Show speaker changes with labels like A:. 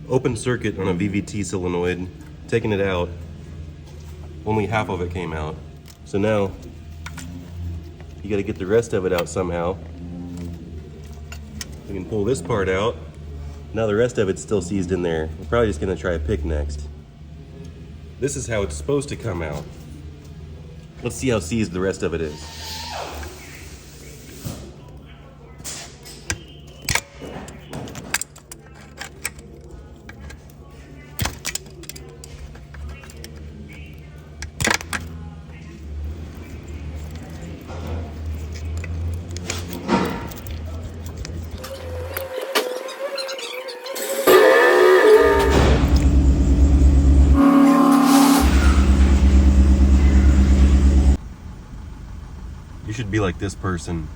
A: open circuit on a VVT solenoid, taking it out, only half of it came out. So now, you gotta get the rest of it out somehow. We can pull this part out. Now the rest of it's still seized in there. We're probably just gonna try a pick next. This is how it's supposed to come out. Let's see how seized the rest of it is. You should be like this person.